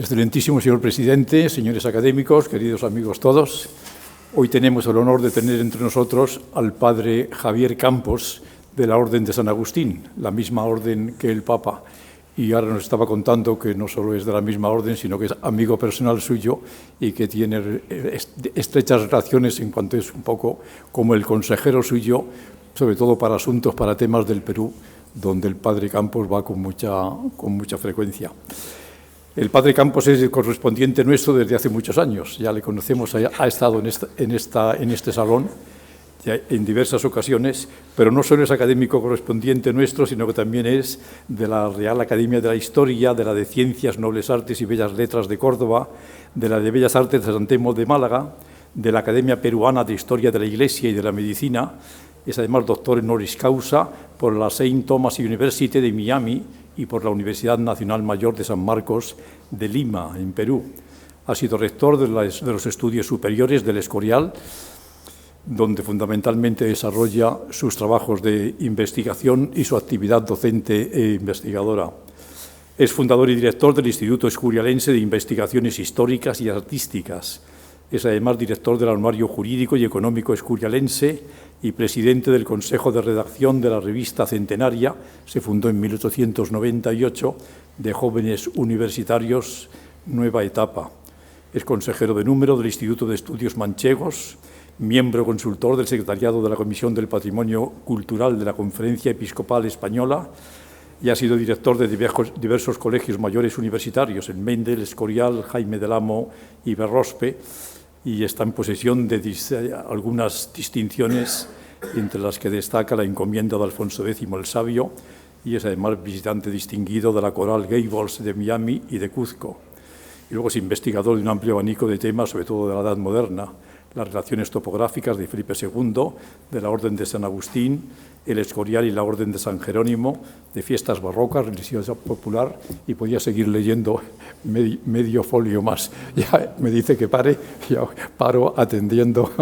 Excelentísimo señor presidente, señores académicos, queridos amigos todos, hoy tenemos el honor de tener entre nosotros al padre Javier Campos de la Orden de San Agustín, la misma orden que el Papa. Y ahora nos estaba contando que no solo es de la misma orden, sino que es amigo personal suyo y que tiene estrechas relaciones en cuanto es un poco como el consejero suyo, sobre todo para asuntos, para temas del Perú, donde el padre Campos va con mucha frecuencia. El padre Campos es el correspondiente nuestro desde hace muchos años. Ya le conocemos, ha estado en este salón ya en diversas ocasiones, pero no solo es académico correspondiente nuestro, sino que también es de la Real Academia de la Historia, de la de Ciencias, Nobles Artes y Bellas Letras de Córdoba, de la de Bellas Artes de San Telmo de Málaga, de la Academia Peruana de Historia de la Iglesia y de la Medicina. Es además doctor honoris causa por la St. Thomas University de Miami y por la Universidad Nacional Mayor de San Marcos de Lima, en Perú. Ha sido rector de los estudios superiores del Escorial, donde fundamentalmente desarrolla sus trabajos de investigación y su actividad docente e investigadora. Es fundador y director del Instituto Escorialense de Investigaciones Históricas y Artísticas. Es además director del Anuario Jurídico y Económico Escorialense y presidente del Consejo de Redacción de la revista centenaria, se fundó en 1898, de Jóvenes Universitarios Nueva Etapa. Es consejero de número del Instituto de Estudios Manchegos, miembro consultor del Secretariado de la Comisión del Patrimonio Cultural de la Conferencia Episcopal Española y ha sido director de diversos colegios mayores universitarios, en Mendel, Escorial, Jaime del Amo y Berrospe, y está en posesión de algunas distinciones, entre las que destaca la encomienda de Alfonso X el Sabio, y es además visitante distinguido de la Coral Gables de Miami y de Cuzco. Y luego es investigador de un amplio abanico de temas, sobre todo de la Edad Moderna, las relaciones topográficas de Felipe II, de la Orden de San Agustín, el Escorial y la Orden de San Jerónimo, de fiestas barrocas, religiosidad popular, y podía seguir leyendo medio folio más. Ya me dice que pare, ya paro atendiendo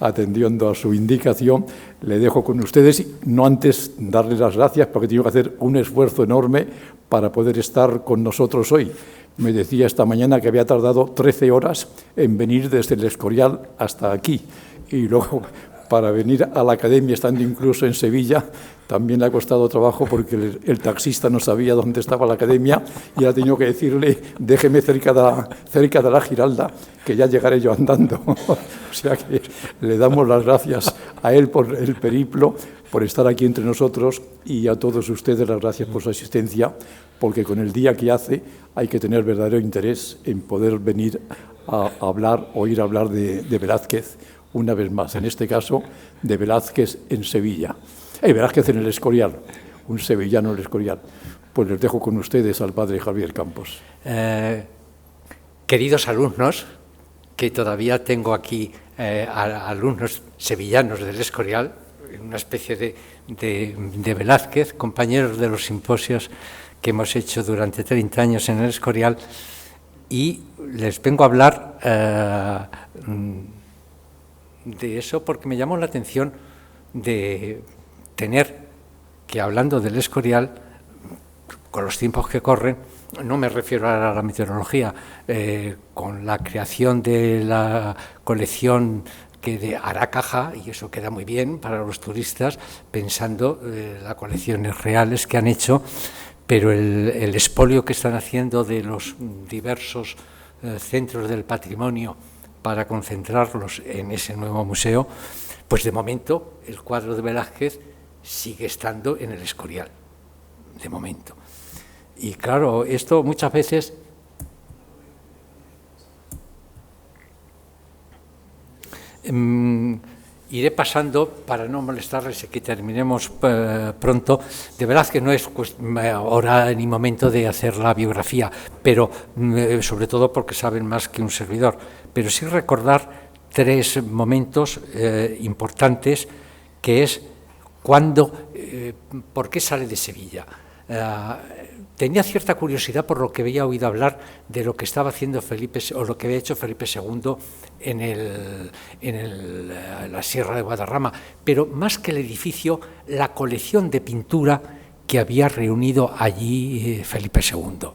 a su indicación. Le dejo con ustedes, no antes darle las gracias, porque tengo que hacer un esfuerzo enorme para poder estar con nosotros hoy. Me decía esta mañana que había tardado 13 horas en venir desde el Escorial hasta aquí. Y luego, para venir a la academia, estando incluso en Sevilla, también le ha costado trabajo porque el taxista no sabía dónde estaba la academia y ha tenido que decirle, déjeme cerca de la Giralda, que ya llegaré yo andando. O sea que le damos las gracias a él por el periplo, por estar aquí entre nosotros, y a todos ustedes las gracias por su asistencia, porque con el día que hace hay que tener verdadero interés en poder venir a oír hablar de Velázquez una vez más, en este caso de Velázquez en Sevilla. Velázquez en el Escorial, un sevillano en el Escorial. Pues les dejo con ustedes al padre Javier Campos. Queridos alumnos, que todavía tengo aquí alumnos sevillanos del Escorial, una especie de Velázquez, compañeros de los simposios que hemos hecho durante 30 años en el Escorial, y les vengo a hablar de eso porque me llamó la atención de tener que, hablando del Escorial, con los tiempos que corren, no me refiero a la meteorología, con la creación de la colección de Aracaja, y eso queda muy bien para los turistas, pensando las colecciones reales que han hecho, pero el expolio que están haciendo de los diversos centros del patrimonio para concentrarlos en ese nuevo museo, pues de momento el cuadro de Velázquez sigue estando en el Escorial, de momento. Y claro, esto muchas veces iré pasando para no molestarles y que terminemos pronto. De verdad que no es hora ni momento de hacer la biografía, pero sobre todo porque saben más que un servidor, pero sí recordar 3 momentos importantes, que es cuando, ¿por qué sale de Sevilla? Tenía cierta curiosidad por lo que había oído hablar de lo que estaba haciendo Felipe, o lo que había hecho Felipe II en la Sierra de Guadarrama, pero más que el edificio, la colección de pintura que había reunido allí Felipe II.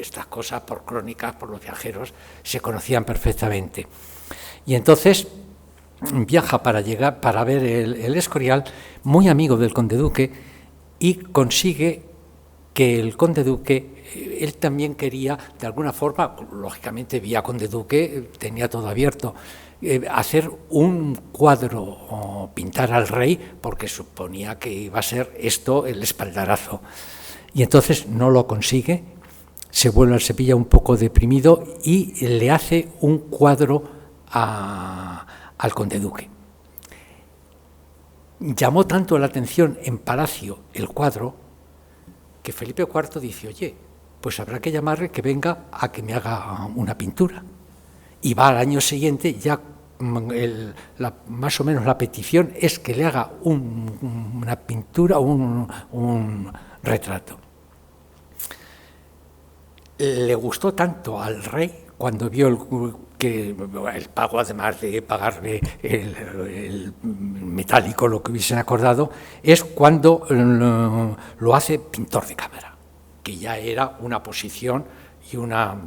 estas cosas por crónicas, por los viajeros, se conocían perfectamente. Y entonces viaja para ver el Escorial, muy amigo del conde duque, y consigue que el conde duque, él también quería, de alguna forma, lógicamente vía conde duque, tenía todo abierto, hacer un cuadro o pintar al rey, porque suponía que iba a ser esto el espaldarazo. Y entonces no lo consigue, se pilla un poco deprimido y le hace un cuadro al conde duque. Llamó tanto la atención en Palacio el cuadro que Felipe IV dice, oye, pues habrá que llamarle que venga a que me haga una pintura. Y va al año siguiente, ya más o menos la petición es que le haga una pintura, un retrato. Le gustó tanto al rey cuando vio que el pago, además de pagarle el metálico, lo que hubiesen acordado, es cuando lo hace pintor de cámara, que ya era una posición y una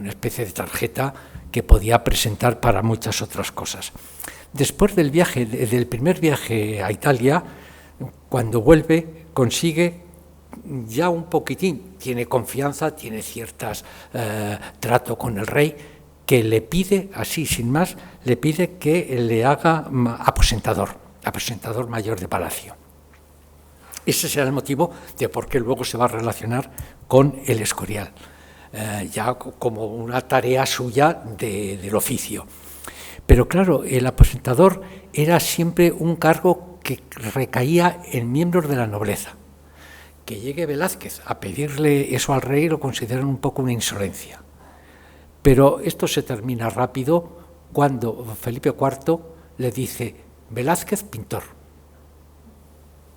especie de tarjeta que podía presentar para muchas otras cosas. Después del primer viaje a Italia, cuando vuelve, consigue ya un poquitín, tiene confianza, tiene ciertas trato con el rey, que le pide, así sin más, le pide que le haga aposentador mayor de palacio. Ese será el motivo de por qué luego se va a relacionar con el Escorial, ya como una tarea suya del oficio. Pero claro, el aposentador era siempre un cargo que recaía en miembros de la nobleza. Que llegue Velázquez a pedirle eso al rey lo consideran un poco una insolencia. Pero esto se termina rápido cuando Felipe IV le dice, Velázquez, pintor.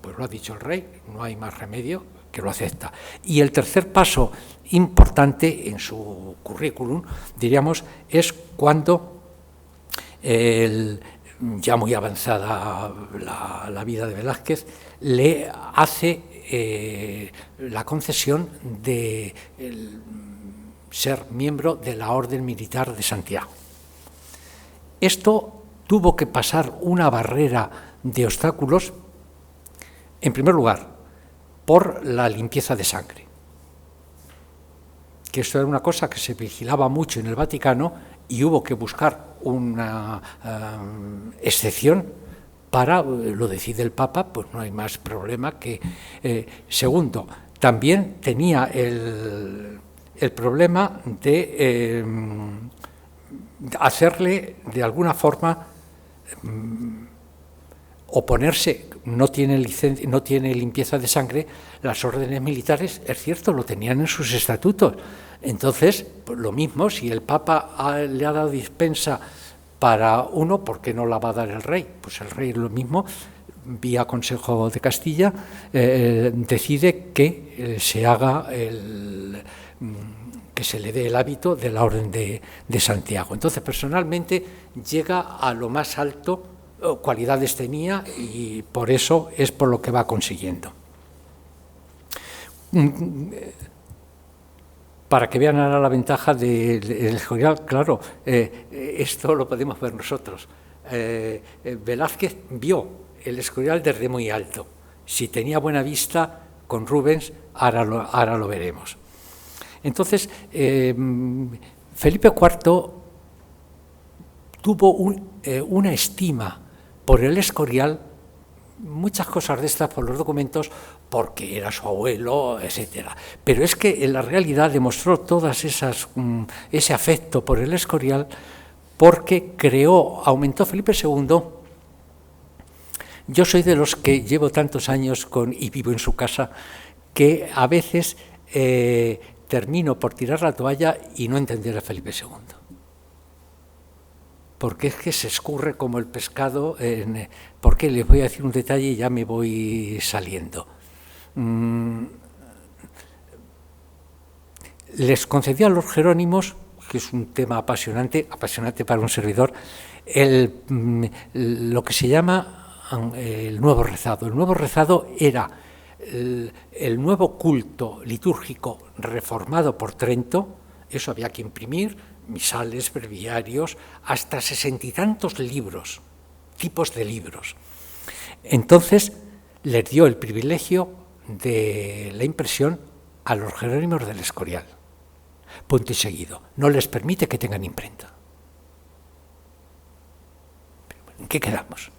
Pues lo ha dicho el rey, no hay más remedio que lo acepta. Y el tercer paso importante en su currículum, diríamos, es cuando ya muy avanzada la vida de Velázquez, le hace la concesión de ser miembro de la Orden Militar de Santiago. Esto tuvo que pasar una barrera de obstáculos, en primer lugar, por la limpieza de sangre, que esto era una cosa que se vigilaba mucho en el Vaticano y hubo que buscar una excepción para, lo decide el Papa, pues no hay más problema que... segundo, también tenía el problema de hacerle, de alguna forma, oponerse, no tiene limpieza de sangre, las órdenes militares, es cierto, lo tenían en sus estatutos. Entonces, pues lo mismo, si el Papa le ha dado dispensa para uno, ¿por qué no la va a dar el rey? Pues el rey lo mismo, vía Consejo de Castilla, decide que se haga que se le dé el hábito de la Orden de Santiago. Entonces, personalmente, llega a lo más alto, cualidades tenía y por eso es por lo que va consiguiendo. Para que vean ahora la ventaja del Escorial, claro, esto lo podemos ver nosotros. Velázquez vio el Escorial desde muy alto. Si tenía buena vista con Rubens, ahora lo veremos. Entonces, Felipe IV tuvo una estima por el Escorial, muchas cosas de estas por los documentos, porque era su abuelo, etcétera. Pero es que en la realidad demostró todas ese afecto por el Escorial porque aumentó Felipe II. Yo soy de los que llevo tantos años y vivo en su casa, que a veces termino por tirar la toalla y no entender a Felipe II. Porque es que se escurre como el pescado, porque les voy a decir un detalle y ya me voy saliendo. Les concedió a los jerónimos, que es un tema apasionante para un servidor, lo que se llama el nuevo rezado. El nuevo rezado era el nuevo culto litúrgico reformado por Trento, eso había que imprimir, misales, breviarios, hasta 60 y tantos libros, tipos de libros. Entonces les dio el privilegio de la impresión a los jerónimos del Escorial. Punto y seguido. No les permite que tengan imprenta. ¿En qué quedamos?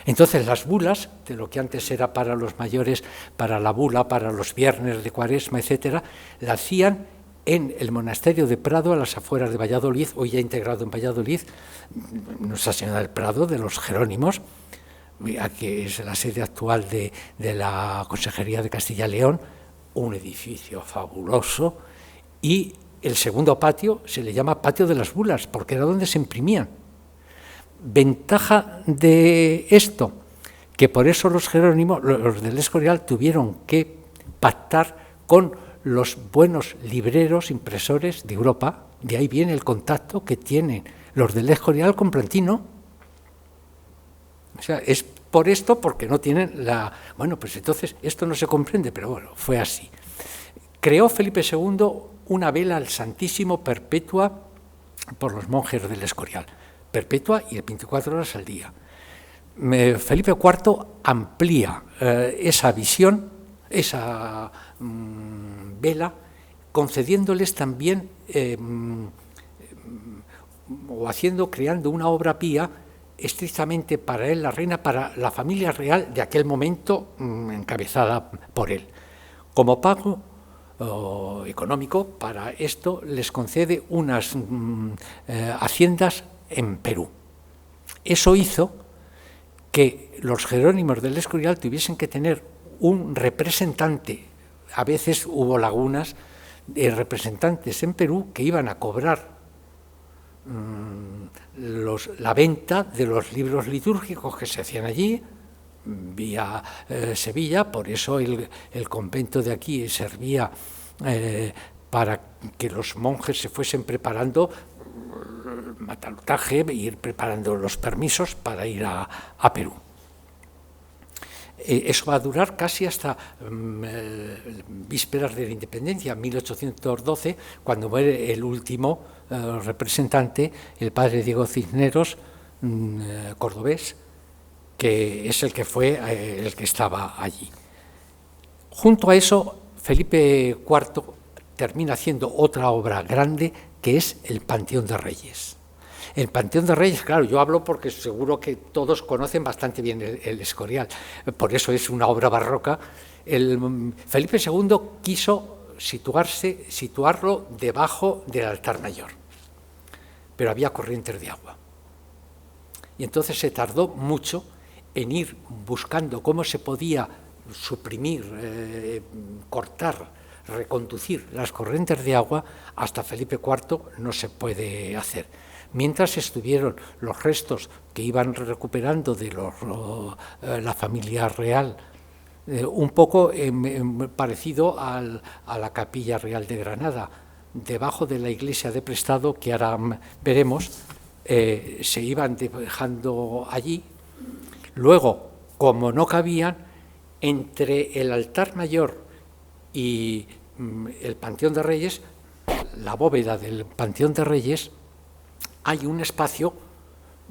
Entonces las bulas, de lo que antes era para los mayores, para la bula, para los viernes de Cuaresma, etcétera, la hacían en el monasterio de Prado, a las afueras de Valladolid, hoy ya integrado en Valladolid, Nuestra Señora del Prado, de los Jerónimos, que es la sede actual de la Consejería de Castilla y León, un edificio fabuloso, y el segundo patio se le llama Patio de las Bulas, porque era donde se imprimían. Ventaja de esto, que por eso los jerónimos, los del Escorial, tuvieron que pactar con los buenos libreros, impresores de Europa. De ahí viene el contacto que tienen los del Escorial con Plantino. O sea, es por esto, porque no tienen la... Bueno, pues entonces esto no se comprende, pero bueno, fue así. Creó Felipe II una vela al Santísimo perpetua por los monjes del Escorial. Perpetua y 24 horas al día. Felipe IV amplía esa visión, esa vela, concediéndoles también creando una obra pía estrictamente para él, la reina, para la familia real de aquel momento, encabezada por él. Como pago económico, para esto les concede unas haciendas en Perú. Eso hizo que los jerónimos del Escorial tuviesen que tener un representante. A veces hubo lagunas de representantes en Perú que iban a cobrar la venta de los libros litúrgicos que se hacían allí, vía Sevilla. Por eso el convento de aquí servía para que los monjes se fuesen preparando matalutaje, ir preparando los permisos para ir a Perú. Eso va a durar casi hasta vísperas de la independencia, 1812, cuando muere el último representante, el padre Diego Cisneros, cordobés, que es el que fue el que estaba allí. Junto a eso, Felipe IV termina haciendo otra obra grande, que es el Panteón de Reyes. El Panteón de Reyes, claro, yo hablo porque seguro que todos conocen bastante bien el Escorial, por eso es una obra barroca. Felipe II quiso situarlo debajo del altar mayor, pero había corrientes de agua. Y entonces se tardó mucho en ir buscando cómo se podía suprimir, cortar, reconducir las corrientes de agua. Hasta Felipe IV no se puede hacer. Mientras estuvieron los restos que iban recuperando de la familia real, un poco parecido a la Capilla Real de Granada, debajo de la iglesia de Prestado, que ahora veremos, se iban dejando allí. Luego, como no cabían, entre el altar mayor y el Panteón de Reyes, la bóveda del Panteón de Reyes, hay un espacio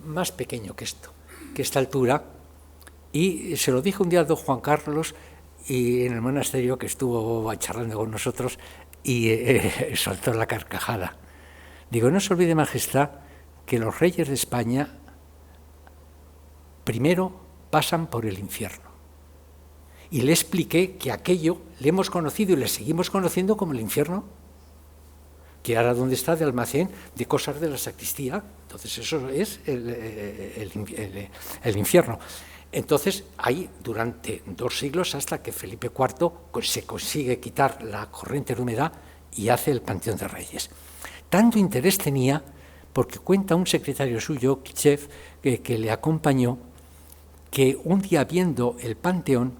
más pequeño que esto, que esta altura, y se lo dijo un día a don Juan Carlos y en el monasterio, que estuvo charlando con nosotros, y soltó la carcajada. Digo, no se olvide, Majestad, que los reyes de España primero pasan por el infierno. Y le expliqué que aquello le hemos conocido y le seguimos conociendo como el infierno, que ahora donde está de almacén de cosas de la sacristía. Entonces eso es el infierno. Entonces ahí durante 2 siglos, hasta que Felipe IV se consigue quitar la corriente de humedad y hace el Panteón de Reyes. Tanto interés tenía, porque cuenta un secretario suyo, Kichev, que le acompañó, que un día viendo el Panteón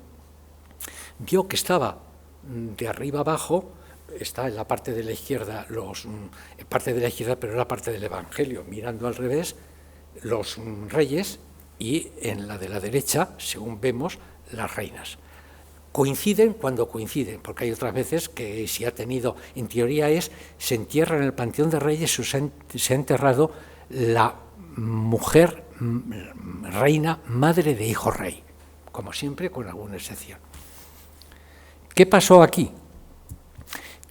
vio que estaba de arriba abajo. Está en la parte de la izquierda, pero en la parte del Evangelio, mirando al revés, los reyes, y en la de la derecha, según vemos, las reinas. coinciden cuando coinciden, porque hay otras veces que si ha tenido, en teoría se entierra en el Panteón de Reyes, se ha enterrado la mujer reina, madre de hijo rey, como siempre, con alguna excepción. ¿Qué pasó aquí?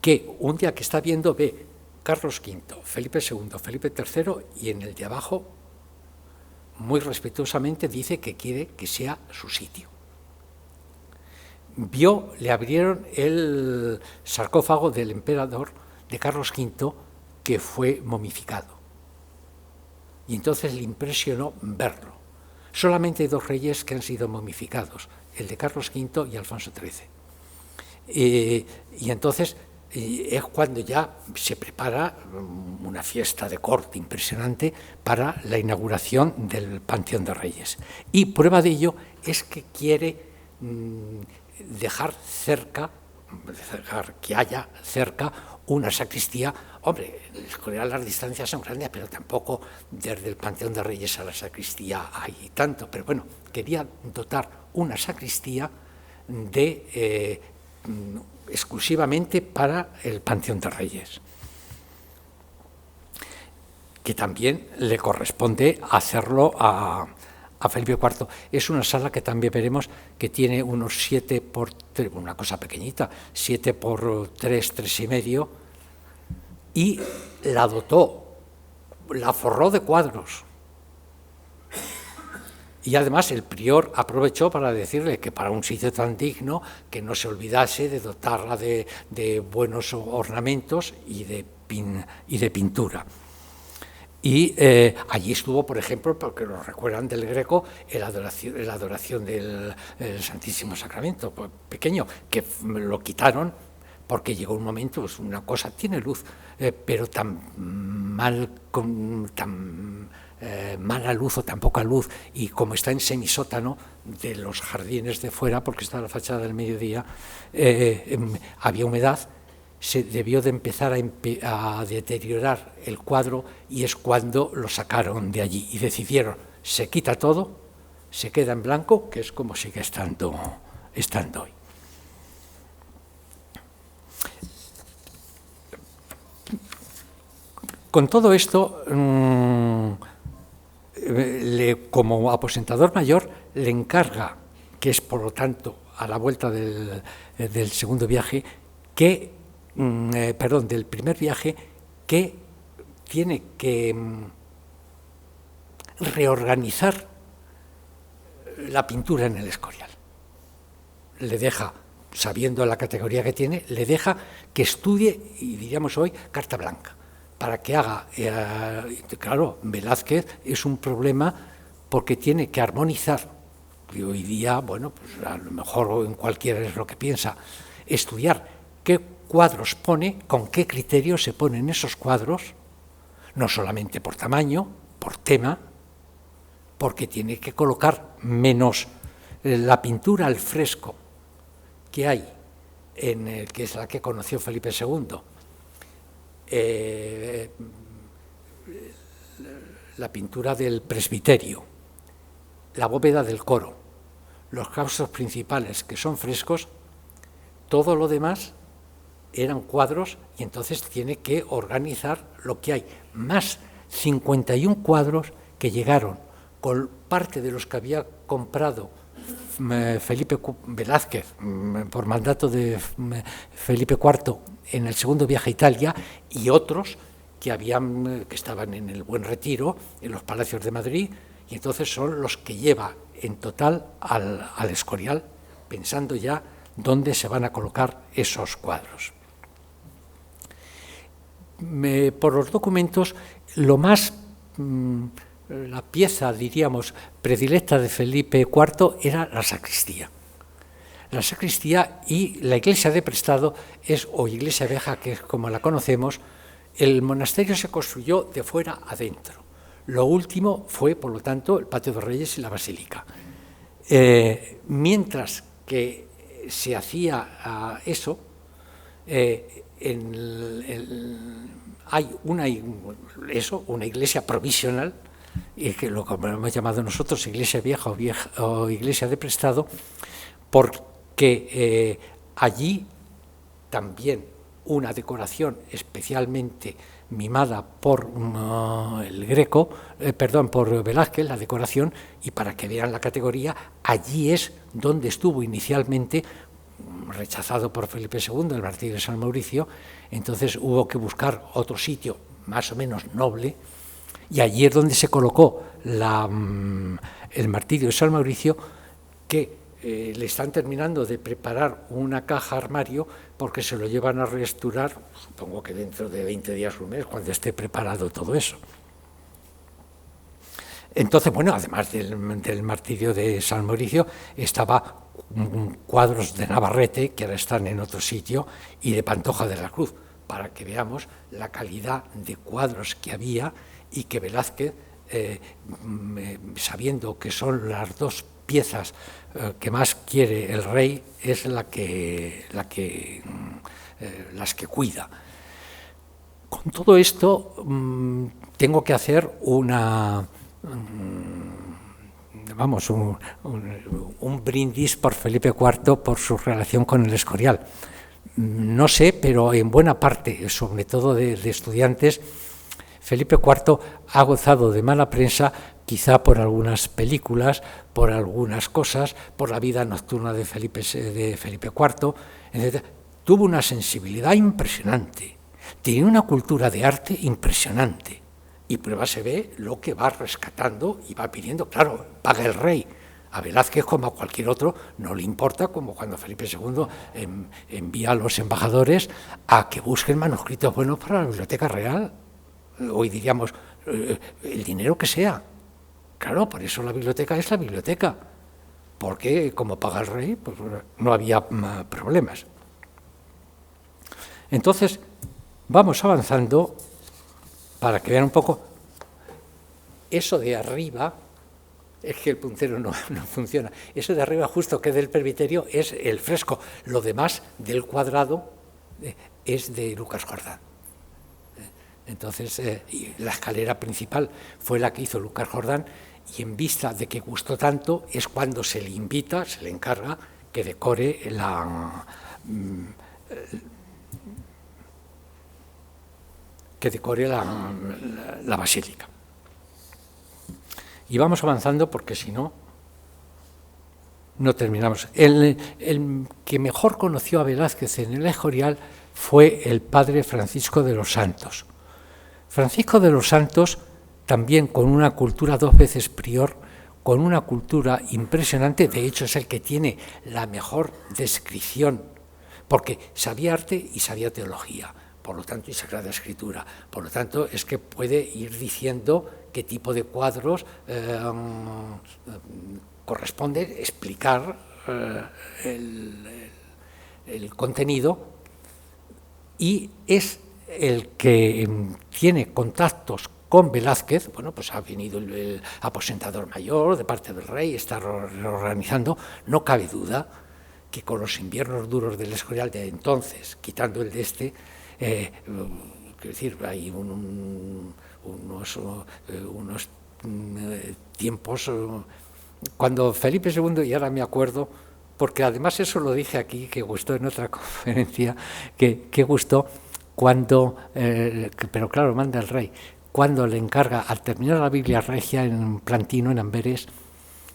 Que un día que está viendo, ve Carlos V, Felipe II, Felipe III, y en el de abajo, muy respetuosamente, dice que quiere que sea su sitio. Le abrieron el sarcófago del emperador de Carlos V, que fue momificado. Y entonces le impresionó verlo. Solamente hay 2 reyes que han sido momificados, el de Carlos V y Alfonso XIII. Y entonces es cuando ya se prepara una fiesta de corte impresionante para la inauguración del Panteón de Reyes. Y prueba de ello es que quiere dejar que haya cerca una sacristía. Hombre, en el Escorial las distancias son grandes, pero tampoco desde el Panteón de Reyes a la sacristía hay tanto. Pero bueno, quería dotar una sacristía exclusivamente para el Panteón de Reyes, que también le corresponde hacerlo a Felipe IV. Es una sala que también veremos que tiene unos 7 por 3, una cosa pequeñita, 7 por 3, 3,5, y la dotó, la forró de cuadros. Y además el prior aprovechó para decirle que para un sitio tan digno que no se olvidase de dotarla de buenos ornamentos y de pintura. Y allí estuvo, por ejemplo, porque lo recuerdan del Greco, la adoración del Santísimo Sacramento, pequeño, que lo quitaron porque llegó un momento, pues una cosa tiene luz, pero tan mala luz o tan poca luz, y como está en semisótano de los jardines de fuera, porque está la fachada del mediodía, había humedad, se debió de empezar a deteriorar el cuadro, y es cuando lo sacaron de allí y decidieron, se quita todo, se queda en blanco, que es como sigue estando hoy. Con todo esto, como aposentador mayor, le encarga, que es por lo tanto a la vuelta del segundo viaje, del primer viaje, que tiene que reorganizar la pintura en el Escorial. Le deja, sabiendo la categoría que tiene, le deja que estudie, y diríamos hoy, carta blanca, para que haga, claro, Velázquez es un problema porque tiene que armonizar, y hoy día, bueno, pues a lo mejor en cualquiera es lo que piensa, estudiar qué cuadros pone, con qué criterios se ponen esos cuadros, no solamente por tamaño, por tema, porque tiene que colocar menos la pintura al fresco que hay, que es la que conoció Felipe II, la pintura del presbiterio, la bóveda del coro, los claustros principales, que son frescos, todo lo demás eran cuadros, y entonces tiene que organizar lo que hay, más 51 cuadros que llegaron con parte de los que había comprado Felipe Velázquez por mandato de Felipe IV en el segundo viaje a Italia, y otros que estaban en el Buen Retiro, en los palacios de Madrid, y entonces son los que lleva en total al Escorial, pensando ya dónde se van a colocar esos cuadros. Por los documentos, la pieza, diríamos, predilecta de Felipe IV era la sacristía. La sacristía y la iglesia de prestado o iglesia vieja, que es como la conocemos. El monasterio se construyó de fuera adentro. Lo último fue, por lo tanto, el Patio de Reyes y la Basílica. Mientras que se hacía eso, hay una iglesia provisional, y que lo que hemos llamado nosotros iglesia vieja o iglesia de prestado, que allí también una decoración especialmente mimada por el Greco, por Velázquez, la decoración, y para que vean la categoría, allí es donde estuvo inicialmente, rechazado por Felipe II, el martirio de San Mauricio. Entonces hubo que buscar otro sitio más o menos noble, y allí es donde se colocó el martirio de San Mauricio, que le están terminando de preparar una caja armario porque se lo llevan a restaurar, supongo que dentro de 20 días o un mes, cuando esté preparado todo eso. Entonces, bueno, además del martirio de San Mauricio, estaba cuadros de Navarrete, que ahora están en otro sitio, y de Pantoja de la Cruz, para que veamos la calidad de cuadros que había, y que Velázquez, sabiendo que son las dos piezas que más quiere el rey, es las que cuida. Con todo esto tengo que hacer un brindis por Felipe IV por su relación con el Escorial. No sé, pero en buena parte, sobre todo de estudiantes, Felipe IV ha gozado de mala prensa, quizá por algunas películas, por algunas cosas, por la vida nocturna de Felipe IV, etc. Tuvo una sensibilidad impresionante, tenía una cultura de arte impresionante, y prueba se ve lo que va rescatando y va pidiendo. Claro, paga el rey. A Velázquez, como a cualquier otro, no le importa, como cuando Felipe II envía a los embajadores a que busquen manuscritos buenos para la Biblioteca Real. Hoy diríamos, el dinero que sea. Claro, por eso la biblioteca es la biblioteca, porque como paga el rey, pues no había problemas. Entonces, vamos avanzando para que vean un poco. Eso de arriba, es que el puntero no funciona, eso de arriba justo que del presbiterio es el fresco, lo demás del cuadrado es de Lucas Jordán. Entonces, la escalera principal fue la que hizo Lucas Jordán, y en vista de que gustó tanto, es cuando se le invita, se le encarga que decore la basílica. Y vamos avanzando porque si no, no terminamos. El que mejor conoció a Velázquez en el Escorial fue el padre Francisco de los Santos. Francisco de los Santos, también con una cultura 2 veces prior, con una cultura impresionante, de hecho es el que tiene la mejor descripción, porque sabía arte y sabía teología, por lo tanto, y Sagrada Escritura, por lo tanto, es que puede ir diciendo qué tipo de cuadros corresponde explicar el contenido, y es el que tiene contactos con Velázquez. Bueno, pues ha venido el aposentador mayor de parte del rey, está reorganizando. No cabe duda que con los inviernos duros del Escorial de entonces, quitando el de este, quiero decir, hay unos tiempos, cuando Felipe II, y ahora me acuerdo, porque además eso lo dije aquí, que gustó en otra conferencia, que gustó cuando, pero claro, manda el rey, cuando le encarga, al terminar la Biblia Regia en Plantino, en Amberes,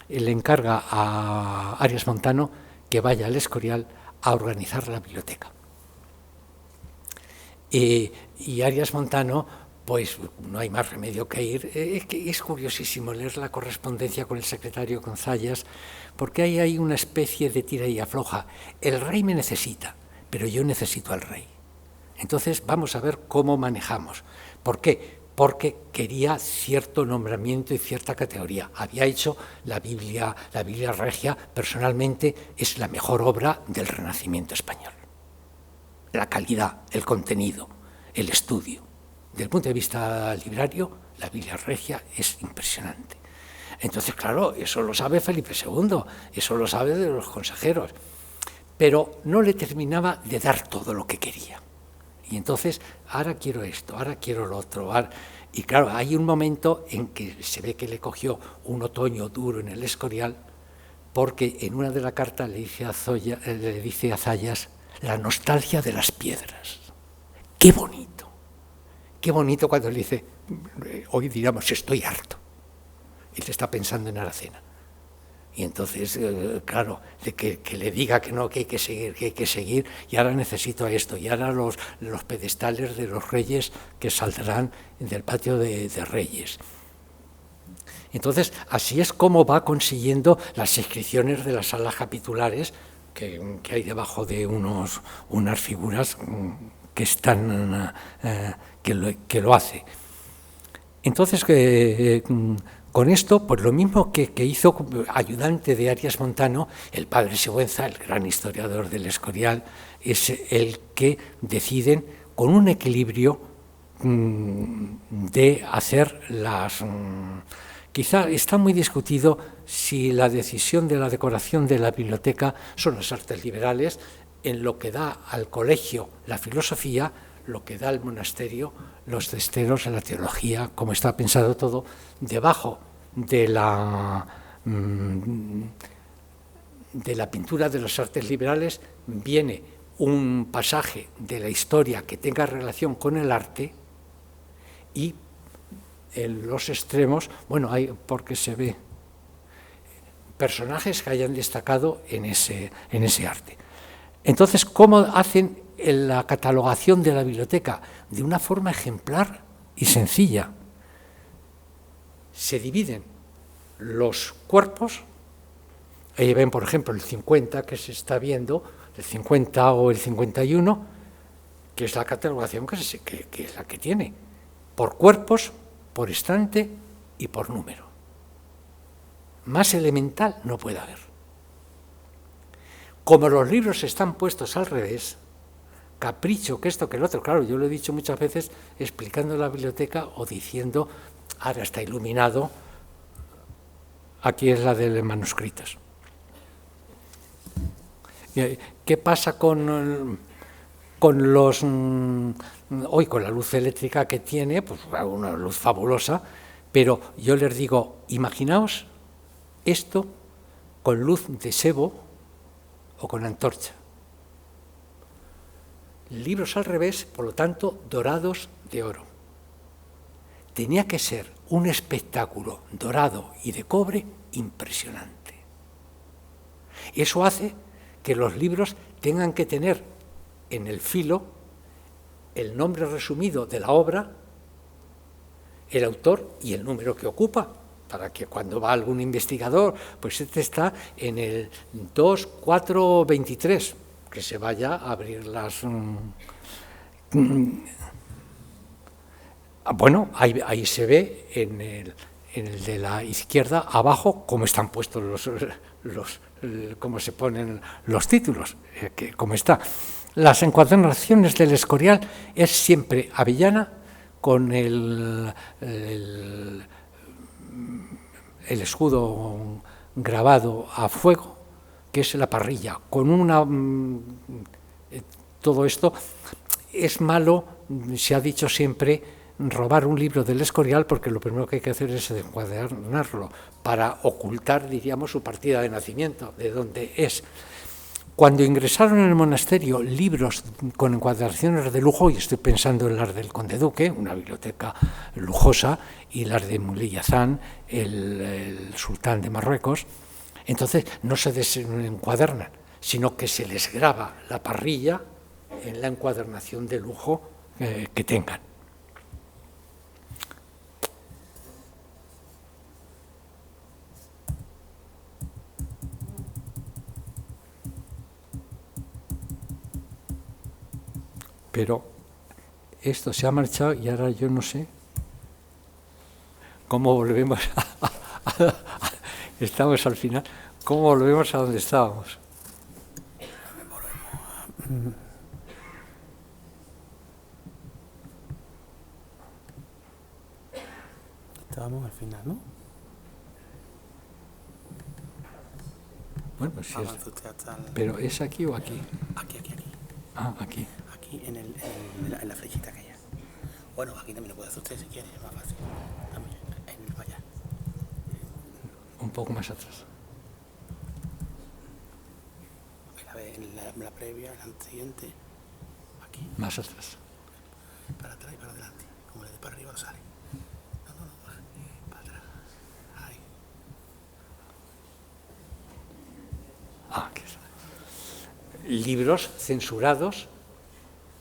le encarga a Arias Montano que vaya al Escorial a organizar la biblioteca. Y Arias Montano, pues no hay más remedio que ir. Es curiosísimo leer la correspondencia con el secretario González, porque ahí hay una especie de tira y afloja. El rey me necesita, pero yo necesito al rey. Entonces vamos a ver cómo manejamos. ¿Por qué? Porque quería cierto nombramiento y cierta categoría. Había hecho la Biblia Regia, personalmente es la mejor obra del Renacimiento español. La calidad, el contenido, el estudio. Desde el punto de vista librario, la Biblia Regia es impresionante. Entonces, claro, eso lo sabe Felipe II, eso lo sabe de los consejeros, pero no le terminaba de dar todo lo que quería. Y entonces, ahora quiero esto, ahora quiero lo otro. Y claro, hay un momento en que se ve que le cogió un otoño duro en el Escorial, porque en una de las cartas le dice a Zayas la nostalgia de las piedras. ¡Qué bonito! Qué bonito cuando le dice, hoy diríamos, estoy harto. Él está pensando en Aracena. Y entonces, claro, de que le diga que no, que hay que seguir, y ahora necesito esto, y ahora los pedestales de los reyes que saldrán del patio de Reyes. Entonces, así es como va consiguiendo las inscripciones de las salas capitulares que hay debajo de unas figuras que están que lo hace. Entonces, con esto, pues lo mismo que hizo ayudante de Arias Montano, el padre Sigüenza, el gran historiador del Escorial, es el que deciden, con un equilibrio, de hacer las... Quizá está muy discutido si la decisión de la decoración de la biblioteca son las artes liberales, en lo que da al colegio la filosofía, lo que da al monasterio los cesteros, la teología, como está pensado todo. Debajo de la pintura de las artes liberales viene un pasaje de la historia que tenga relación con el arte, y en los extremos, bueno, hay, porque se ve personajes que hayan destacado en ese arte. Entonces, ¿cómo hacen la catalogación de la biblioteca? De una forma ejemplar y sencilla. Se dividen los cuerpos, ahí ven, por ejemplo, el 50 que se está viendo, el 50 o el 51, que es la catalogación que es la que tiene, por cuerpos, por estante y por número. Más elemental no puede haber. Como los libros están puestos al revés, capricho, que esto, que el otro, claro, yo lo he dicho muchas veces explicando la biblioteca o diciendo, ahora está iluminado, aquí es la de manuscritos. ¿Qué pasa con los... hoy con la luz eléctrica que tiene, pues una luz fabulosa, pero yo les digo, imaginaos esto con luz de sebo o con antorcha. Libros al revés, por lo tanto, dorados de oro. Tenía que ser un espectáculo dorado y de cobre impresionante. Eso hace que los libros tengan que tener en el filo el nombre resumido de la obra, el autor y el número que ocupa, para que cuando va algún investigador, pues este está en el 2423, que se vaya a abrir las... Bueno, ahí se ve en el de la izquierda, abajo, cómo están puestos cómo se ponen los títulos, cómo está. Las encuadernaciones del Escorial es siempre avellana con el escudo grabado a fuego, que es la parrilla, con todo esto. Es malo, se ha dicho siempre, robar un libro del Escorial, porque lo primero que hay que hacer es encuadernarlo para ocultar, diríamos, su partida de nacimiento, de dónde es. Cuando ingresaron en el monasterio libros con encuadernaciones de lujo, y estoy pensando en las del Conde Duque, una biblioteca lujosa, y las de Muley Yazan, el sultán de Marruecos, entonces no se desencuadernan, sino que se les graba la parrilla en la encuadernación de lujo que tengan. Pero esto se ha marchado y ahora yo no sé cómo volvemos estamos al final, cómo volvemos a donde estábamos. Estábamos al final, ¿no? Bueno, si es, pero ¿es aquí o aquí? Aquí. Ah, aquí. Aquí en la flechita que hay. Bueno, aquí también lo puede hacer usted si quiere, es más fácil. También, allá. Un poco más atrás. la previa, el siguiente, aquí, Más atrás. para atrás y para adelante, como le de para arriba no sale. No, para atrás, ahí. Aquí está. Libros censurados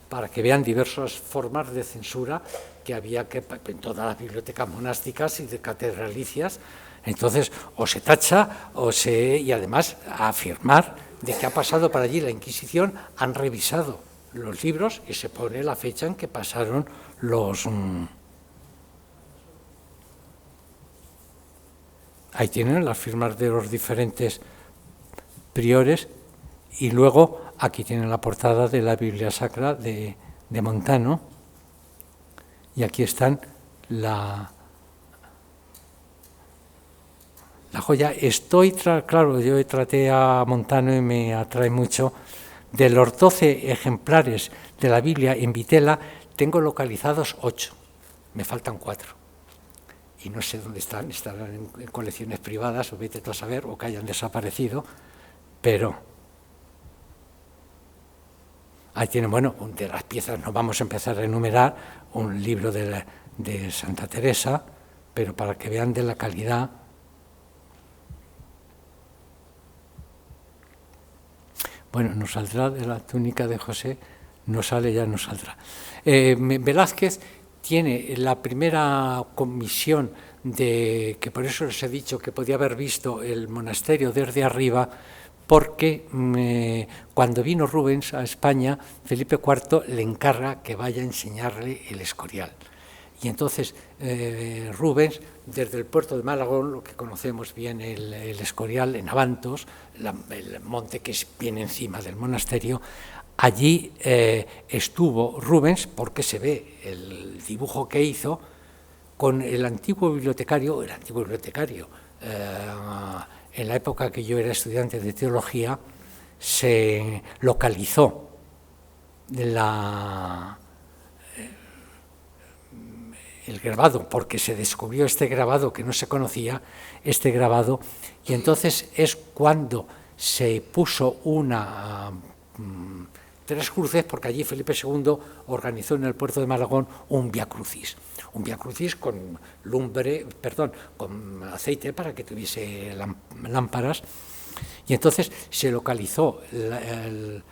para que vean diversas formas de censura que había que en todas las bibliotecas monásticas y de catedralicias. Entonces, o se tacha, y además afirmar de que ha pasado por allí la Inquisición, han revisado los libros y se pone la fecha en que pasaron los... Ahí tienen las firmas de los diferentes priores y luego aquí tienen la portada de la Biblia Sacra de Montano y aquí están la joya. Claro, yo traté a Montano y me atrae mucho. De los 12 ejemplares de la Biblia en vitela, tengo localizados 8, me faltan 4. Y no sé dónde están, estarán en colecciones privadas, o vete tú a saber, o que hayan desaparecido, pero ahí tienen, bueno, de las piezas no vamos a empezar a enumerar, un libro de Santa Teresa, pero para que vean de la calidad. Bueno, nos saldrá de la túnica de José, no sale, ya no saldrá. Velázquez tiene la primera comisión que por eso les he dicho que podía haber visto el monasterio desde arriba, porque cuando vino Rubens a España, Felipe IV le encarga que vaya a enseñarle el Escorial. Y entonces Rubens, desde el puerto de Malagón, lo que conocemos bien el Escorial, en Abantos, el monte que es bien encima del monasterio, allí estuvo Rubens, porque se ve el dibujo que hizo con el antiguo bibliotecario, en la época que yo era estudiante de teología, se localizó el grabado, porque se descubrió este grabado que no se conocía, y entonces es cuando se puso tres cruces, porque allí Felipe II organizó en el puerto de Malagón un Vía Crucis con con aceite para que tuviese lámparas, y entonces se localizó el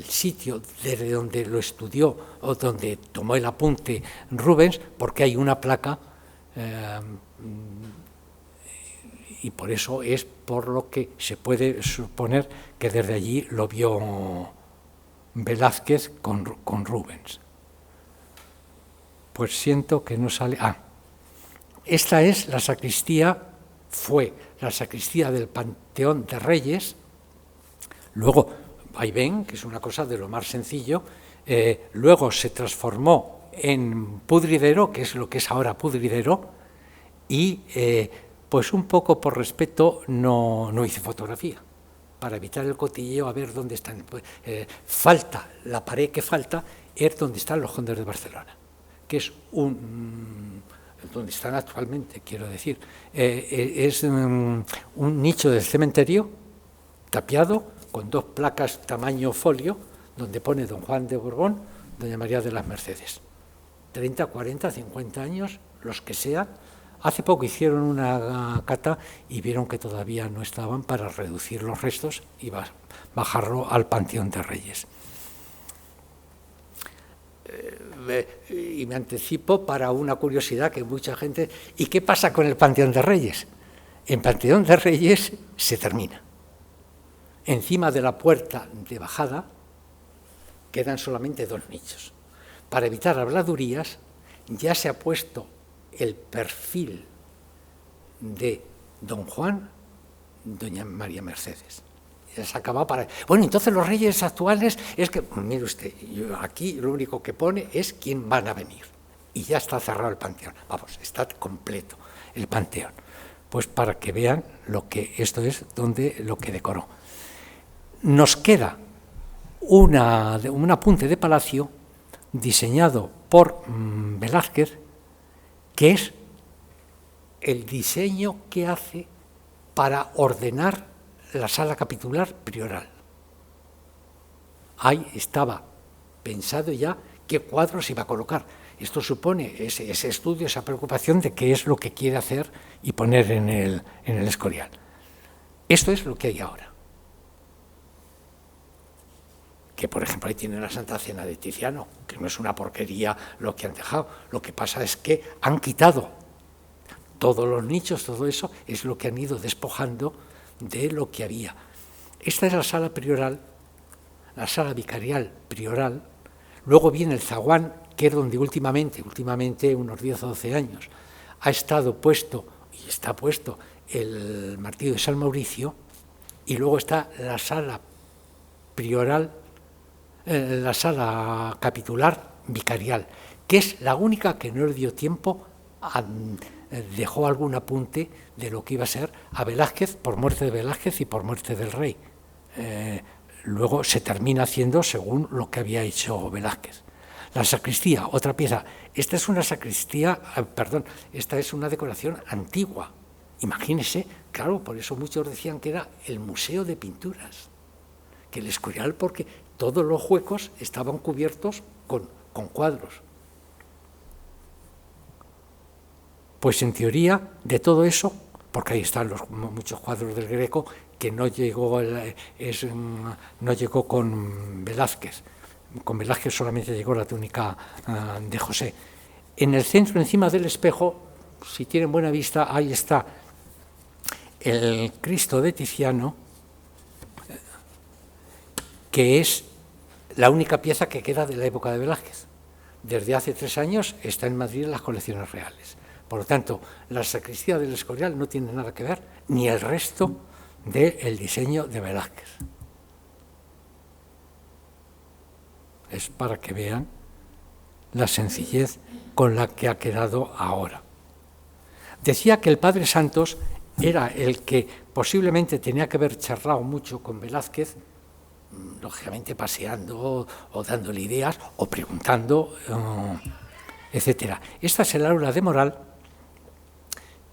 sitio desde donde lo estudió o donde tomó el apunte Rubens, porque hay una placa y por eso es por lo que se puede suponer que desde allí lo vio Velázquez con Rubens. Pues siento que no sale... esta es la sacristía, fue la sacristía del Panteón de Reyes, luego ahí ven que es una cosa de lo más sencillo, luego se transformó en pudridero, que es lo que es ahora pudridero, y pues un poco por respeto no hice fotografía, para evitar el cotilleo a ver dónde están. La pared que falta es donde están los condes de Barcelona, que es donde están actualmente, quiero decir, es un nicho del cementerio tapiado, con 2 placas tamaño folio, donde pone Don Juan de Borbón, Doña María de las Mercedes. 30, 40, 50 años, los que sean. Hace poco hicieron una cata y vieron que todavía no estaban para reducir los restos y bajarlo al Panteón de Reyes. Y me anticipo para una curiosidad que mucha gente... ¿Y qué pasa con el Panteón de Reyes? En Panteón de Reyes se termina. Encima de la puerta de bajada quedan solamente 2 nichos. Para evitar habladurías, ya se ha puesto el perfil de Don Juan, Doña María Mercedes. Ya se acaba para... Bueno, entonces los reyes actuales es que, mire usted, aquí lo único que pone es quién van a venir. Y ya está cerrado el panteón. Vamos, está completo el panteón. Pues para que vean lo que esto es, lo que decoró. Nos queda un apunte de palacio diseñado por Velázquez, que es el diseño que hace para ordenar la sala capitular prioral. ahí estaba pensado ya qué cuadros iba a colocar. Esto supone ese estudio, esa preocupación de qué es lo que quiere hacer y poner en el Escorial. Esto es lo que hay ahora. Que, por ejemplo, ahí tiene la Santa Cena de Tiziano, que no es una porquería lo que han dejado. Lo que pasa es que han quitado todos los nichos, todo eso es lo que han ido despojando de lo que había. Esta es la sala prioral, la sala vicarial prioral. Luego viene el zaguán, que es donde últimamente, unos 10 o 12 años, ha estado puesto, y está puesto, el martirio de San Mauricio, y luego está la sala prioral, la sala capitular vicarial, que es la única que no le dio tiempo dejó algún apunte de lo que iba a ser a Velázquez por muerte de Velázquez y por muerte del rey. Luego se termina haciendo según lo que había hecho Velázquez. La sacristía, otra pieza. Esta es una sacristía, esta es una decoración antigua. Imagínese, claro, por eso muchos decían que era el museo de pinturas, que el Escorial, porque todos los huecos estaban cubiertos con cuadros. Pues en teoría de todo eso, porque ahí están muchos cuadros del Greco, que no llegó con Velázquez. Con Velázquez solamente llegó la túnica de José. En el centro, encima del espejo, si tienen buena vista, ahí está el Cristo de Tiziano, que es la única pieza que queda de la época de Velázquez. Desde hace 3 años está en Madrid en las colecciones reales. Por lo tanto, la sacristía del Escorial no tiene nada que ver, ni el resto del diseño de Velázquez. Es para que vean la sencillez con la que ha quedado ahora. Decía que el Padre Santos era el que posiblemente tenía que haber charlado mucho con Velázquez, lógicamente paseando o dándole ideas o preguntando, etc. Esta es el aula de moral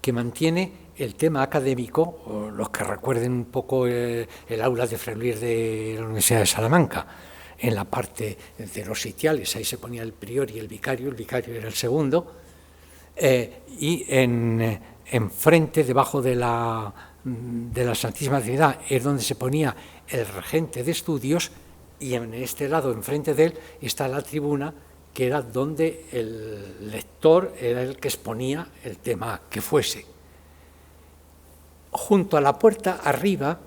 que mantiene el tema académico, o los que recuerden un poco el aula de Fray Luis de la Universidad de Salamanca, en la parte de los sitiales, ahí se ponía el prior y el vicario era el segundo, y enfrente, debajo de la Santísima Trinidad, es donde se ponía el regente de estudios, y en este lado, enfrente de él, está la tribuna, que era donde el lector era el que exponía el tema que fuese. Junto a la puerta, arriba,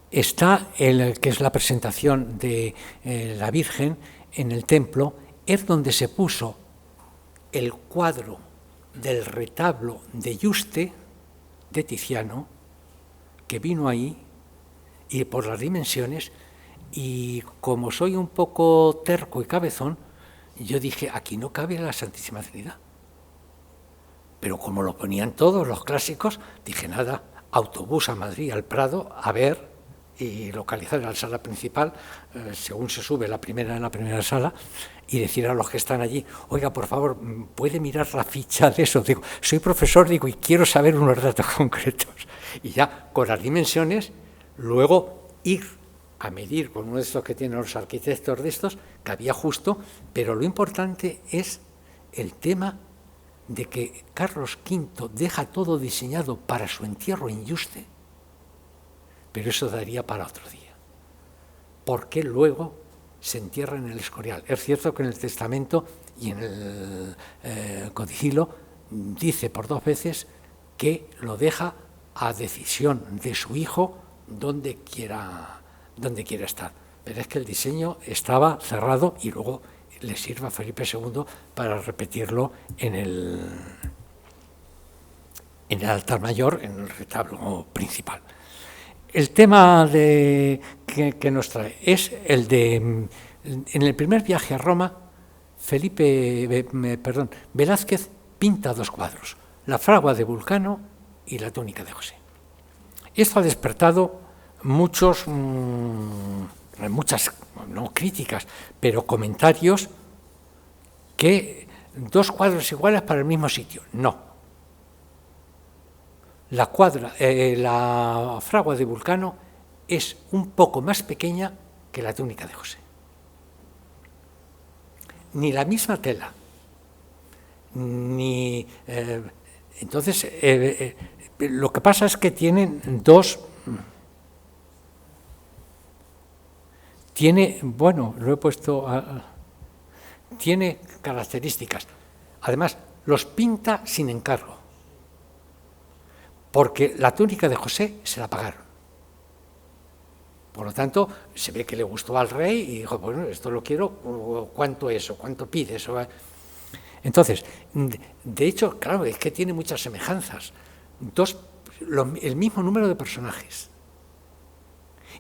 está que es la presentación de la Virgen en el templo, es donde se puso el cuadro del retablo de Yuste, de Tiziano, que vino ahí, y por las dimensiones, y como soy un poco terco y cabezón, yo dije, aquí no cabe la Santísima Trinidad. Pero como lo ponían todos los clásicos, dije, nada, autobús a Madrid, al Prado, a ver y localizar la sala principal, según se sube en la primera sala, y decir a los que están allí, oiga, por favor, ¿puede mirar la ficha de eso? Digo, soy profesor, y quiero saber unos datos concretos. Y ya, con las dimensiones, luego ir a medir con uno de estos que tienen los arquitectos de estos, que había justo, pero lo importante es el tema de que Carlos V deja todo diseñado para su entierro en Yuste, pero eso daría para otro día. ¿Por qué luego se entierra en el Escorial? Es cierto que en el testamento y en el codicilo dice por 2 veces que lo deja a decisión de su hijo donde quiera estar. Pero es que el diseño estaba cerrado y luego le sirve a Felipe II para repetirlo en el altar mayor, en el retablo principal. El tema que nos trae es el de, en el primer viaje a Roma, Velázquez pinta 2 cuadros, la fragua de Vulcano y la túnica de José. Esto ha despertado muchas, no críticas, pero comentarios, que 2 cuadros iguales para el mismo sitio. No. La fragua de Vulcano es un poco más pequeña que la túnica de José. Ni la misma tela, ni... entonces, lo que pasa es que tienen dos... Bueno, lo he puesto... tiene características. Además, los pinta sin encargo, porque la túnica de José se la pagaron. Por lo tanto, se ve que le gustó al rey y dijo, bueno, esto lo quiero, ¿cuánto es o cuánto pide eso? Entonces, de hecho, claro, es que tiene muchas semejanzas. El mismo número de personajes.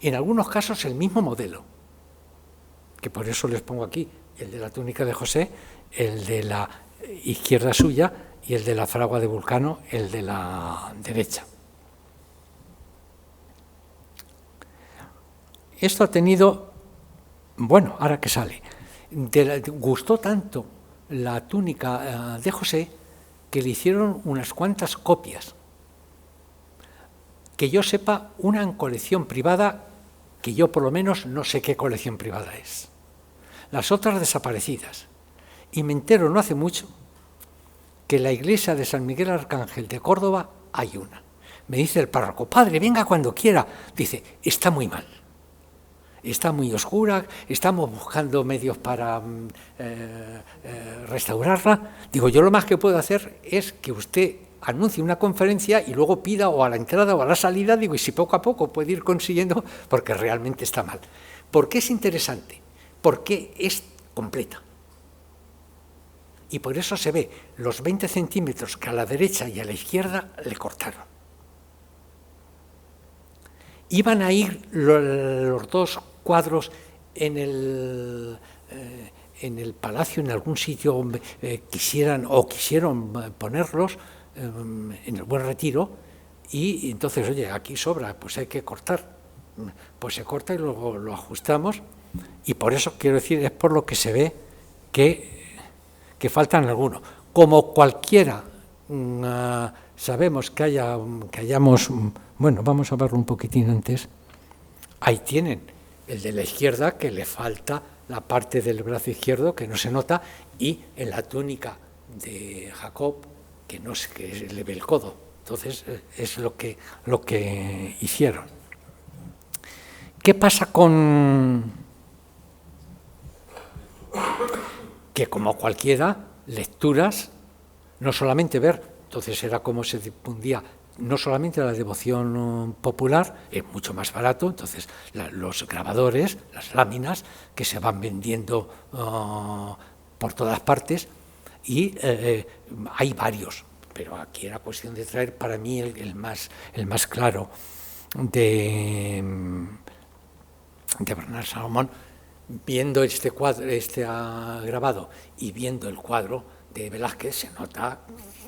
En algunos casos el mismo modelo, que por eso les pongo aquí el de la túnica de José, el de la izquierda suya y el de la fragua de Vulcano, el de la derecha. Esto ha tenido, bueno, ahora que sale, gustó tanto la túnica de José que le hicieron unas cuantas copias. Que yo sepa, una en colección privada, que yo por lo menos no sé qué colección privada es. Las otras desaparecidas. Y me entero no hace mucho que en la iglesia de San Miguel Arcángel de Córdoba hay una. Me dice el párroco, padre, venga cuando quiera. Dice, está muy mal. Está muy oscura, estamos buscando medios para restaurarla. Digo, yo lo más que puedo hacer es que usted anuncie una conferencia y luego pida o a la entrada o a la salida, digo, y si poco a poco puede ir consiguiendo, porque realmente está mal. ¿Por qué es interesante? Porque es completa. Y por eso se ve los 20 centímetros que a la derecha y a la izquierda le cortaron. Iban a ir los dos cuadros en el palacio, en algún sitio quisieron ponerlos en el Buen Retiro, y entonces, oye, aquí sobra, pues hay que cortar. Pues se corta y luego lo ajustamos, y por eso quiero decir, es por lo que se ve que faltan algunos. Como cualquiera sabemos que hayamos, bueno, vamos a verlo un poquitín antes. Ahí tienen el de la izquierda, que le falta la parte del brazo izquierdo, que no se nota, y en la túnica de Jacob, que no sé, que le ve el codo. Entonces, es lo que hicieron. ¿Qué pasa con...? Que como cualquiera, lecturas, no solamente ver, entonces era como se difundía, no solamente la devoción popular, es mucho más barato, entonces los grabadores, las láminas, que se van vendiendo por todas partes, y hay varios, pero aquí era cuestión de traer para mí el más claro de Bernard Salomón. Viendo este cuadro, grabado, y viendo el cuadro de Velázquez, se nota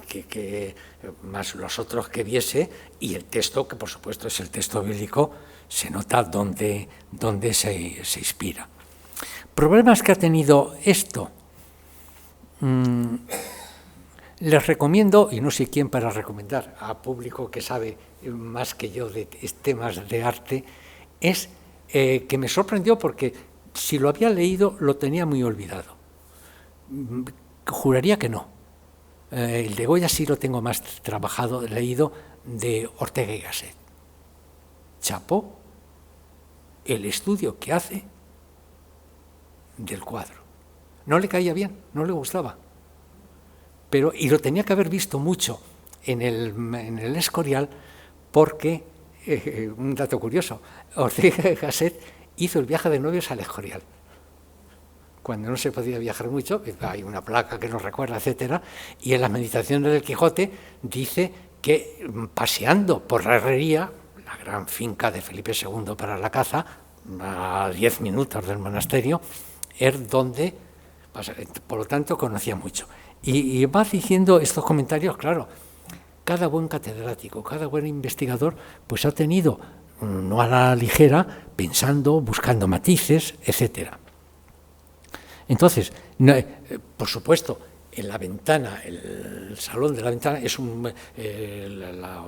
que más los otros que viese, y el texto, que por supuesto es el texto bíblico, se nota dónde se inspira. Problemas que ha tenido esto. Les recomiendo, y no sé quién para recomendar, a público que sabe más que yo de temas de arte, es que me sorprendió porque si lo había leído lo tenía muy olvidado. Juraría que no. El de Goya sí lo tengo más trabajado, leído, de Ortega y Gasset. Chapó el estudio que hace del cuadro. No le caía bien, no le gustaba. Y lo tenía que haber visto mucho en el Escorial, porque, un dato curioso, Ortega y Gasset hizo el viaje de novios al Escorial. Cuando no se podía viajar mucho, hay una placa que nos recuerda, etcétera, y en las meditaciones del Quijote dice que paseando por la Herrería, la gran finca de Felipe II para la caza, a 10 minutos del monasterio, es donde, por lo tanto, conocía mucho. Y va diciendo estos comentarios, claro, cada buen catedrático, cada buen investigador, pues ha tenido, no a la ligera, pensando, buscando matices, etcétera. Entonces, por supuesto, en la ventana, el salón de la ventana, la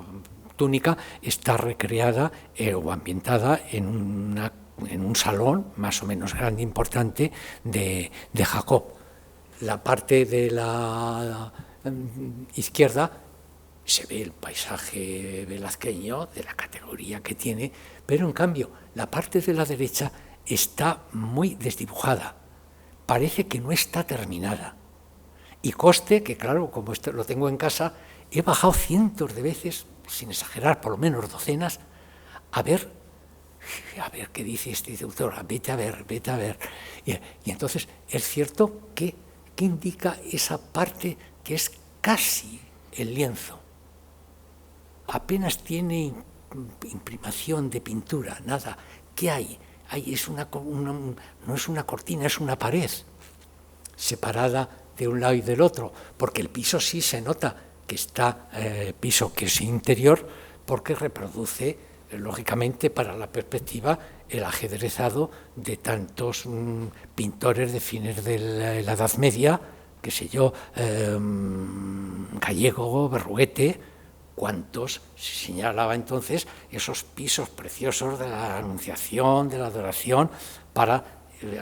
túnica está recreada o ambientada en una en un salón más o menos grande, importante, de Jacob. La parte de la izquierda se ve el paisaje velazqueño de la categoría que tiene, pero en cambio la parte de la derecha está muy desdibujada, parece que no está terminada. Y conste que, claro, como esto lo tengo en casa, he bajado cientos de veces, sin exagerar, por lo menos docenas, a ver qué dice este autor, vete a ver. Y entonces es cierto que indica esa parte que es casi el lienzo. Apenas tiene imprimación de pintura, nada. ¿Qué hay? No es una cortina, es una pared separada de un lado y del otro, porque el piso sí se nota que está piso que es interior, porque reproduce, lógicamente, para la perspectiva, el ajedrezado de tantos pintores de fines de la Edad Media, qué sé yo, Gallego, Berruguete, cuantos se señalaba entonces esos pisos preciosos de la Anunciación, de la adoración, para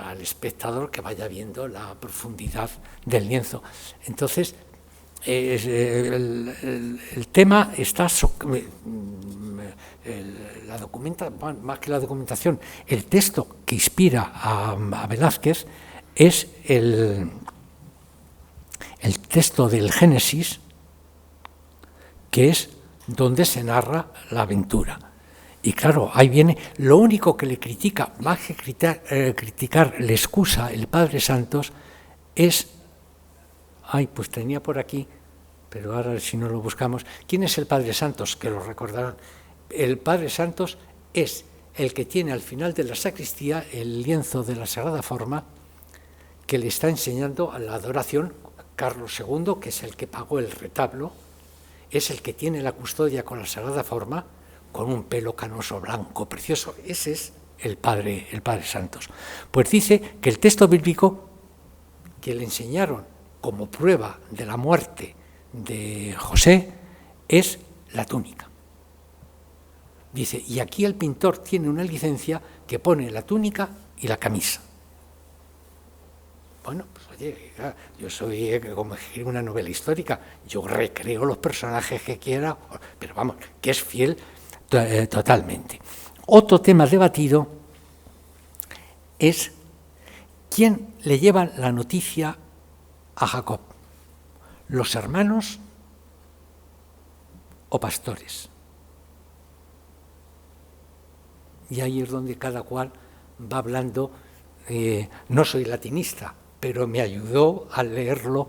al espectador que vaya viendo la profundidad del lienzo. Entonces, el tema está, más que la documentación, el texto que inspira a Velázquez es el texto del Génesis, que es donde se narra la aventura. Y claro, ahí viene, lo único que le critica, más que criticar, le excusa el Padre Santos, es, pues tenía por aquí, pero ahora si no lo buscamos, ¿quién es el Padre Santos? Que lo recordarán. El Padre Santos es el que tiene al final de la sacristía el lienzo de la Sagrada Forma, que le está enseñando a la adoración. Carlos II, que es el que pagó el retablo, es el que tiene la custodia con la Sagrada Forma, con un pelo canoso blanco precioso. Ese es el Padre Santos. Pues dice que el texto bíblico que le enseñaron como prueba de la muerte de José es la túnica. Dice, y aquí el pintor tiene una licencia que pone la túnica y la camisa. Bueno, pues oye, yo soy como escribo una novela histórica, yo recreo los personajes que quiera, pero vamos, que es fiel totalmente. Otro tema debatido es quién le lleva la noticia a Jacob, los hermanos o pastores. Y ahí es donde cada cual va hablando. No soy latinista, pero me ayudó a leerlo,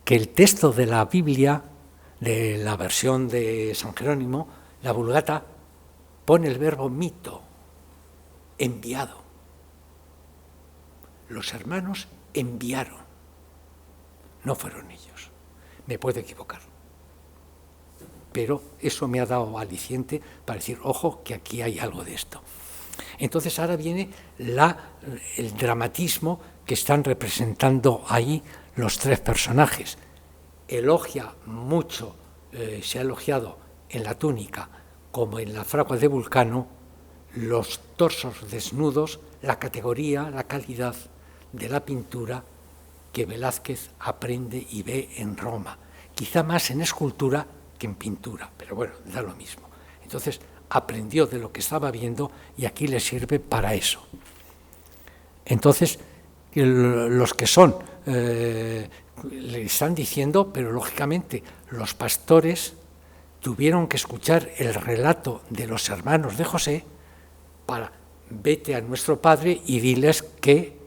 que el texto de la Biblia, de la versión de San Jerónimo, la Vulgata, pone el verbo mito, enviado. Los hermanos enviaron, no fueron ellos. Me puedo equivocar, pero eso me ha dado aliciente para decir, ojo, que aquí hay algo de esto. Entonces ahora viene el dramatismo que están representando ahí los tres personajes. Elogia mucho, se ha elogiado en la túnica como en la fragua de Vulcano, los torsos desnudos, la categoría, la calidad de la pintura que Velázquez aprende y ve en Roma, quizá más en escultura que en pintura, pero bueno, da lo mismo. Entonces aprendió de lo que estaba viendo y aquí le sirve para eso. Entonces, los que son, le están diciendo, pero lógicamente los pastores tuvieron que escuchar el relato de los hermanos de José para vete a nuestro padre y diles que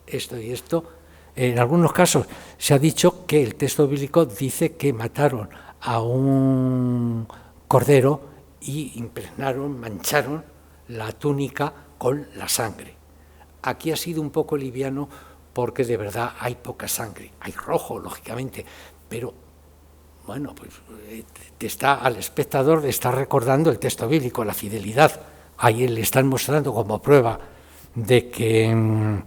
esto y esto. En algunos casos se ha dicho que el texto bíblico dice que mataron a un cordero y impregnaron, mancharon la túnica con la sangre. Aquí ha sido un poco liviano porque de verdad hay poca sangre. Hay rojo, lógicamente, pero bueno, pues al espectador le está recordando el texto bíblico, la fidelidad. Ahí le están mostrando como prueba de que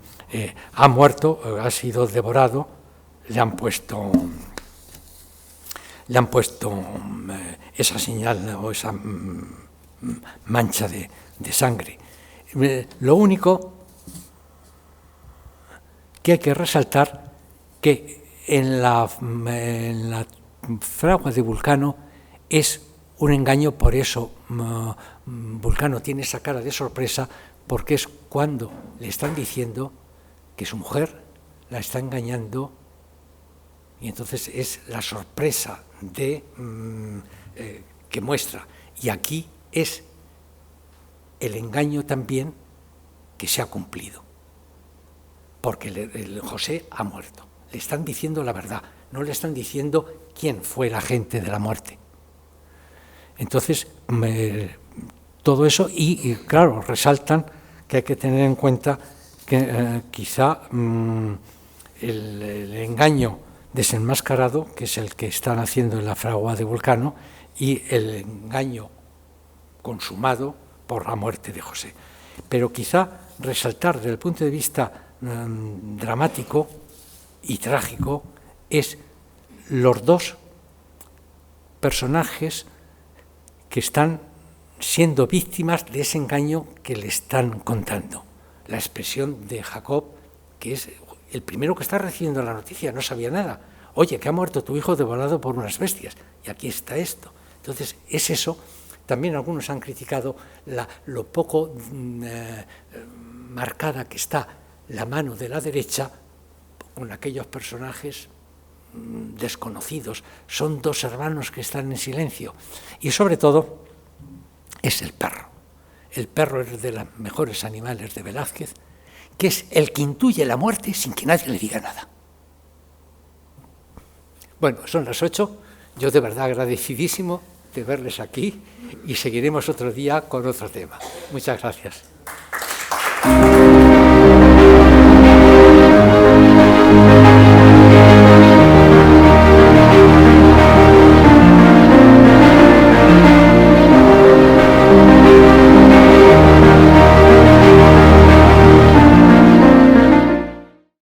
ha muerto, ha sido devorado, le han puesto esa señal o esa mancha de sangre. Lo único que hay que resaltar que en la fragua de Vulcano es un engaño, por eso Vulcano tiene esa cara de sorpresa, porque es cuando le están diciendo que su mujer la está engañando, y entonces es la sorpresa que muestra. Y aquí es el engaño también que se ha cumplido, porque el José ha muerto. Le están diciendo la verdad, no le están diciendo quién fue el agente de la muerte. Entonces, todo eso, y claro, resaltan que hay que tener en cuenta que quizá el engaño desenmascarado, que es el que están haciendo en la fragua de Vulcano, y el engaño consumado por la muerte de José. Pero quizá resaltar desde el punto de vista dramático y trágico es los dos personajes que están siendo víctimas de ese engaño que le están contando. La expresión de Jacob, que es el primero que está recibiendo la noticia, no sabía nada. Oye, que ha muerto tu hijo devorado por unas bestias, y aquí está esto. Entonces, es eso. También algunos han criticado lo poco marcada que está la mano de la derecha con aquellos personajes desconocidos. Son dos hermanos que están en silencio. Y sobre todo es el perro. El perro es de los mejores animales de Velázquez, que es el que intuye la muerte sin que nadie le diga nada. Bueno, son las 8. Yo de verdad agradecidísimo de verles aquí y seguiremos otro día con otro tema. Muchas gracias.